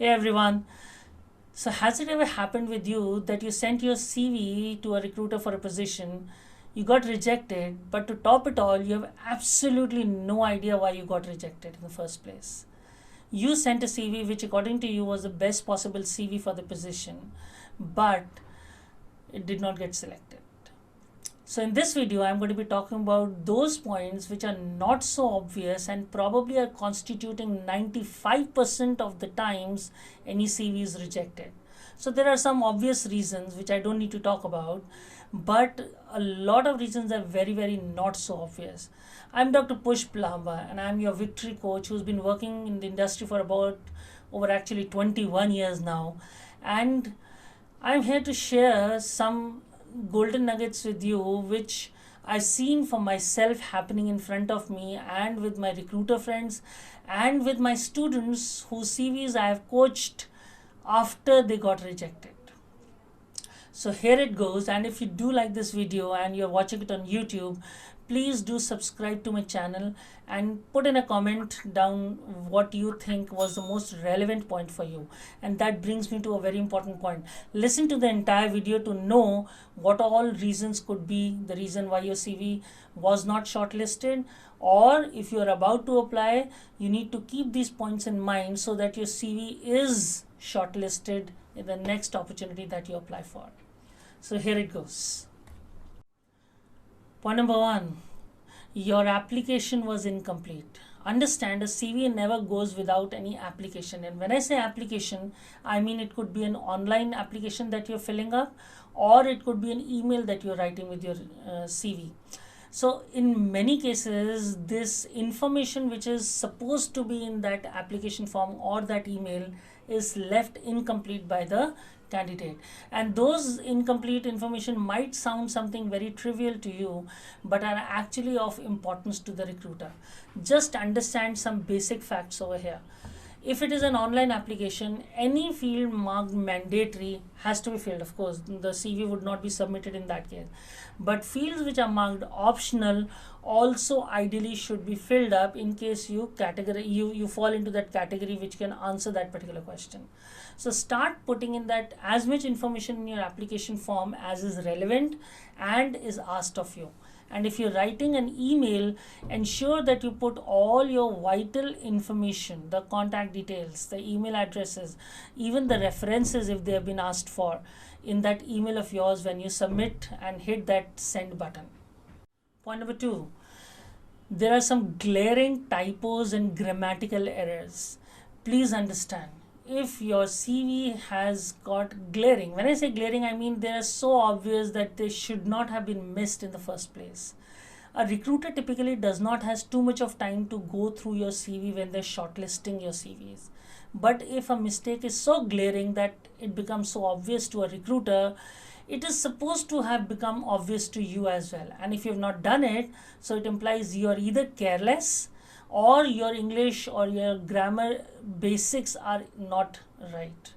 Hey everyone. So, has it ever happened with you that you sent your CV to a recruiter for a position, you got rejected, but to top it all, you have absolutely no idea why you got rejected in the first place? You sent a CV which, according to you, was the best possible CV for the position, but it did not get selected. So in this video, I'm going to be talking about those points which are not so obvious and probably are constituting 95% of the times any CV is rejected. So there are some obvious reasons which I don't need to talk about, but a lot of reasons are very, very not so obvious. I'm Dr. Push Plamba and I'm your victory coach who's been working in the industry for about over actually 21 years now. And I'm here to share some golden nuggets with you, which I've seen for myself happening in front of me and with my recruiter friends and with my students whose CVs I have coached after they got rejected. So here it goes, and if you do like this video and you're watching it on YouTube, please do subscribe to my channel and put in a comment down what you think was the most relevant point for you. And that brings me to a very important point. Listen to the entire video to know what all reasons could be the reason why your CV was not shortlisted, or if you're about to apply, you need to keep these points in mind so that your CV is shortlisted in the next opportunity that you apply for. So here it goes. Point number one, your application was incomplete. Understand, a CV never goes without any application. And when I say application, I mean it could be an online application that you're filling up, or it could be an email that you're writing with your CV. So in many cases, this information which is supposed to be in that application form or that email is left incomplete by the candidate, and those incomplete information might sound something very trivial to you but are actually of importance to the recruiter. Just understand some basic facts over here. If it is an online application, any field marked mandatory has to be filled. Of course, the CV would not be submitted in that case. But fields which are marked optional also ideally should be filled up in case you fall into that category which can answer that particular question. So start putting in that as much information in your application form as is relevant and is asked of you. And if you're writing an email, ensure that you put all your vital information, the contact details, the email addresses, even the references if they have been asked for, in that email of yours when you submit and hit that send button. Point number two, there are some glaring typos and grammatical errors. Please understand, if your CV has got glaring, when I say glaring, I mean they are so obvious that they should not have been missed in the first place. A recruiter typically does not have too much of time to go through your CV when they're shortlisting your CVs. But if a mistake is so glaring that it becomes so obvious to a recruiter, it is supposed to have become obvious to you as well. And if you have not done it, so it implies you are either careless or your English or your grammar basics are not right.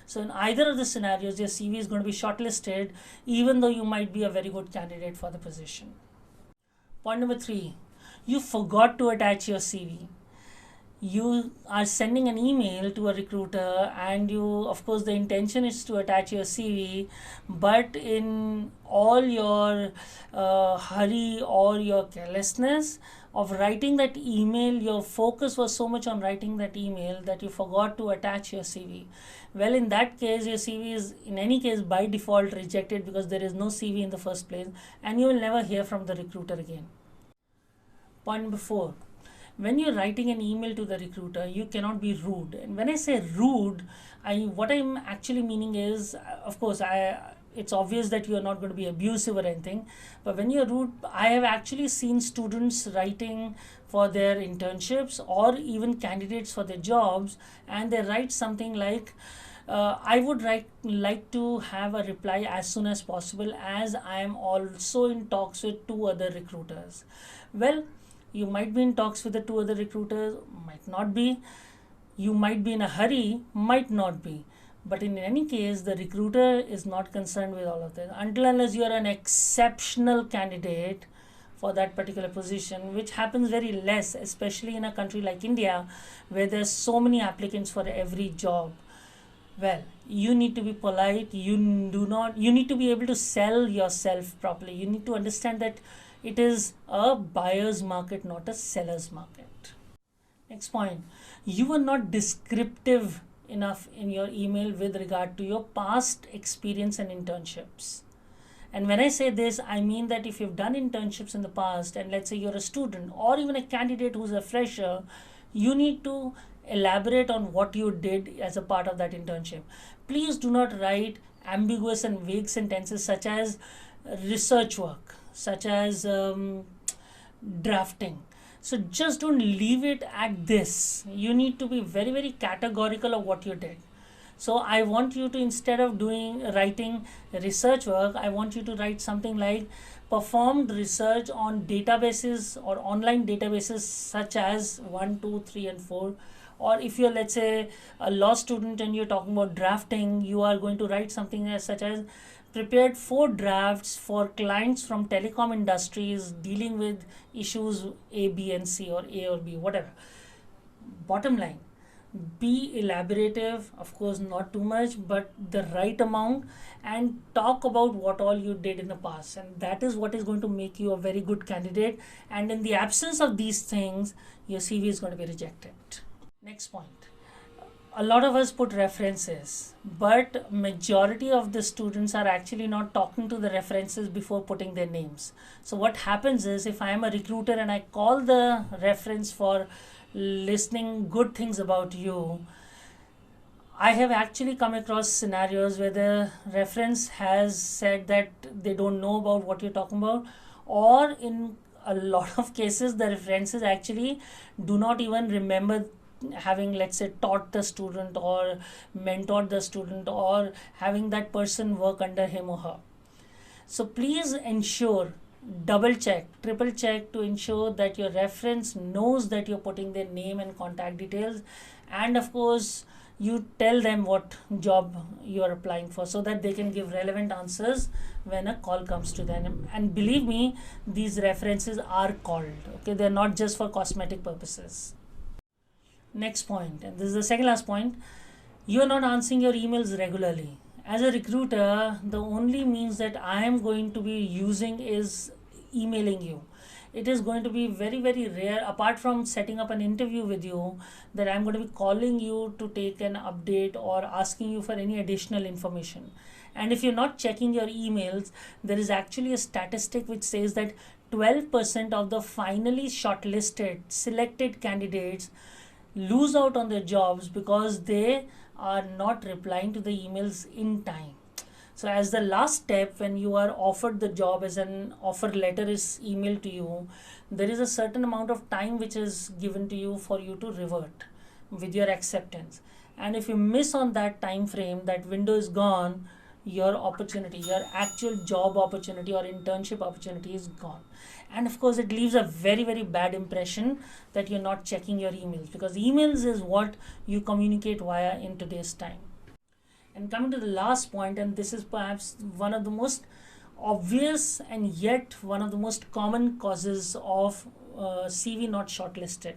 So in either of the scenarios, your CV is going to be shortlisted even though you might be a very good candidate for the position. Point number three, you forgot to attach your CV. You are sending an email to a recruiter and you, of course, the intention is to attach your CV, but in all your hurry or your carelessness of writing that email, your focus was so much on writing that email that you forgot to attach your CV. Well, in that case, your CV is in any case by default rejected because there is no CV in the first place and you will never hear from the recruiter again. Point number four, when you're writing an email to the recruiter, you cannot be rude. And when I say rude, what I'm actually meaning is, of course, it's obvious that you are not going to be abusive or anything, but when you're rude, I have actually seen students writing for their internships or even candidates for their jobs, and they write something like, I would like to have a reply as soon as possible as I am also in talks with two other recruiters. Well, you might be in talks with the two other recruiters, might not be. You might be in a hurry, might not be. But in any case, the recruiter is not concerned with all of this. Until unless you are an exceptional candidate for that particular position, which happens very less, especially in a country like India, where there's so many applicants for every job. Well, you need to be polite. You need to be able to sell yourself properly. You need to understand that it is a buyer's market, not a seller's market. Next point, you were not descriptive enough in your email with regard to your past experience and internships. And when I say this, I mean that if you've done internships in the past, and let's say you're a student or even a candidate who's a fresher, you need to elaborate on what you did as a part of that internship. Please do not write ambiguous and vague sentences such as research work, such as drafting. So just don't leave it at this. You need to be very, very categorical of what you did. So I want you to, instead of writing research work, I want you to write something like performed research on databases or online databases such as 1, 2, 3, and 4. Or if you're, let's say, a law student and you're talking about drafting, you are going to write something such as prepared 4 drafts for clients from telecom industries dealing with issues A, B, and C, or A or B, whatever. Bottom line, be elaborative, of course, not too much, but the right amount, and talk about what all you did in the past. And that is what is going to make you a very good candidate. And in the absence of these things, your CV is going to be rejected. Next point. A lot of us put references, but majority of the students are actually not talking to the references before putting their names. So what happens is, if I am a recruiter and I call the reference for listening good things about you, I have actually come across scenarios where the reference has said that they don't know about what you're talking about, or in a lot of cases the references actually do not even remember having, let's say, taught the student or mentored the student or having that person work under him or her. So please ensure, double check, triple check to ensure that your reference knows that you're putting their name and contact details, and of course you tell them what job you are applying for so that they can give relevant answers when a call comes to them. And believe me, these references are called, okay? They're not just for cosmetic purposes. Next point, and this is the second last point, you are not answering your emails regularly. As a recruiter, the only means that I am going to be using is emailing you. It is going to be very, very rare, apart from setting up an interview with you, that I'm going to be calling you to take an update or asking you for any additional information. And if you're not checking your emails, there is actually a statistic which says that 12% of the finally shortlisted, selected candidates lose out on their jobs because they are not replying to the emails in time. So as the last step, when you are offered the job, as an offer letter is emailed to you, there is a certain amount of time which is given to you for you to revert with your acceptance. And if you miss on that time frame, that window is gone, your opportunity, your actual job opportunity or internship opportunity is gone. And of course it leaves a very, very bad impression that you're not checking your emails, because emails is what you communicate via in today's time. And coming to the last point, and this is perhaps one of the most obvious and yet one of the most common causes of CV not shortlisted.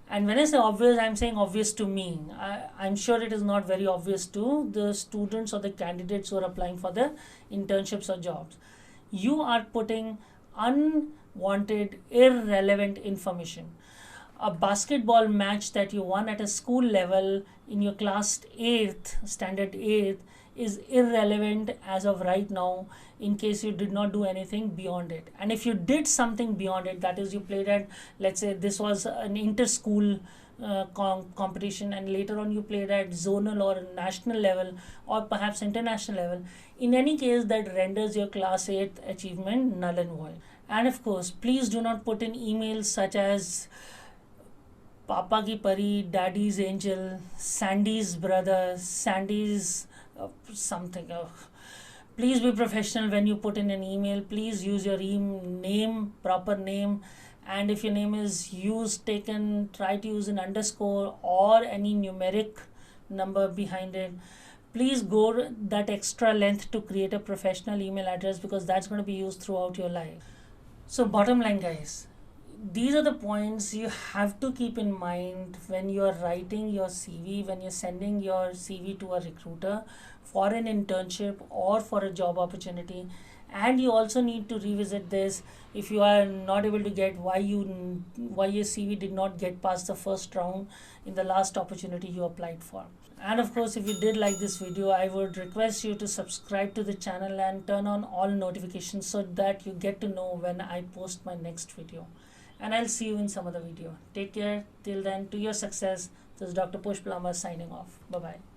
And when I say obvious, I'm saying obvious to me. I'm sure it is not very obvious to the students or the candidates who are applying for the internships or jobs. You are putting unwanted, irrelevant information. A basketball match that you won at a school level in your class 8th, standard 8th, is irrelevant as of right now, in case you did not do anything beyond it. And if you did something beyond it, that is, you played at, let's say this was an inter-school competition, and later on you played at zonal or national level or perhaps international level, in any case that renders your class 8th achievement null and void. And of course, please do not put in emails such as Papa ki Pari, Daddy's Angel, Sandy's brother, Sandy's something. Please be professional when you put in an email. Please use your name, proper name, and if your name is taken, try to use an underscore or any numeric number behind it. Please go that extra length to create a professional email address, because that's going to be used throughout your life. So bottom line, guys, these are the points you have to keep in mind when you're writing your CV, when you're sending your CV to a recruiter for an internship or for a job opportunity. And you also need to revisit this if you are not able to get why your CV did not get past the first round in the last opportunity you applied for. And of course, if you did like this video, I would request you to subscribe to the channel and turn on all notifications so that you get to know when I post my next video. And I'll see you in some other video. Take care. Till then, to your success. This is Dr. Pushpalamba signing off. Bye bye.